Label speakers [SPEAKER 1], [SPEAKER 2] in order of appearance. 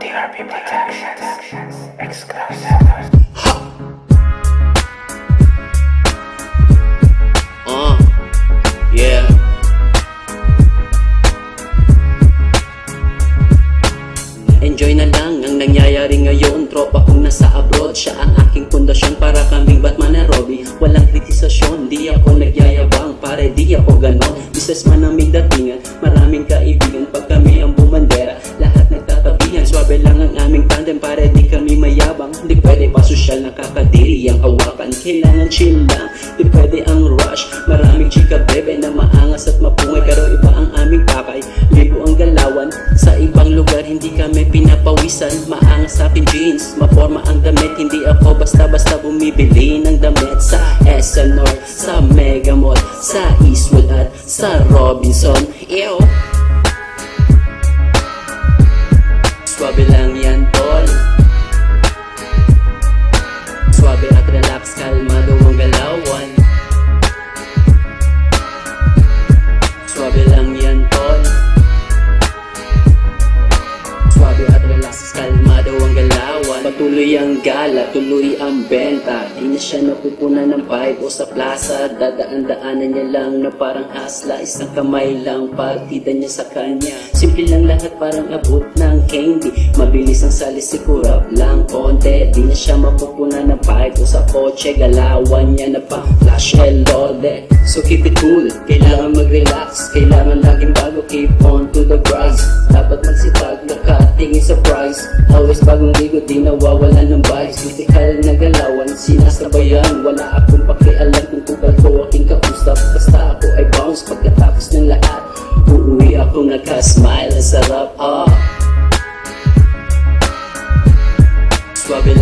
[SPEAKER 1] TRP Productions exclusive.
[SPEAKER 2] Yeah. Enjoy na lang ang nangyayari ngayon. Tropa kong nasa abroad, siya ang aking pundasyon. Para kaming Batman na Robby, walang kritisasyon. Di ako nagyayabang, pare di ako ganon. Businessman ang may datingan, maraming kaibigan. Pag kami ang bumandera, lahat nagtatabihan. Swabe lang ang aming tandem, pare di kami mayabang. Di pwede pa sosyal, nakakadiri ang hawakan. Kailangan chill lang, di pwede ang rush. Maraming chika bebe na maangas at mapungay, pero iba ang aming pakay, libo ang galawan. Sa ibang lugar hindi kami pinapawisan. Maangas sa akin jeans, maporma ang damit. Hindi ako basta-basta bumibili ng damit. Sa SNR, sa Mega Mall, sa Eastwood at sa Robinson. Ew. Swabe lang yan tol, swabe at relax, kalmado ang galawan. Swabe lang yan tol, swabe at relax, kalmado ang galawan. Patuloy ang gala, tuloy ang benta. Di na siya napupunan ng vibe o sa plaza. Dadaan-daanan niya lang na parang hasla. Isang kamay lang, partida niya sa kanya. Simple lang lahat, parang abot ng candy. Mabilis ang salis, sikurap lang konti. Di na siya mapupunan ng vibe o sa kotse. Galawan niya na pa flash and loaded. So keep it cool, kailangan mag-relax. Kailangan laging bago, keep on to the prize. Dapat magsipag, nakatingin sa price. Always bagong ligo, di nawawalan ng vibes. Critical na galawan, sinasabayan. Wala akong pakialam kung tukal ko aking kausap. Basta ako ay bounce pagkatapos ng lahat. Uuwi ako naka-smile, ang sarap. Swabe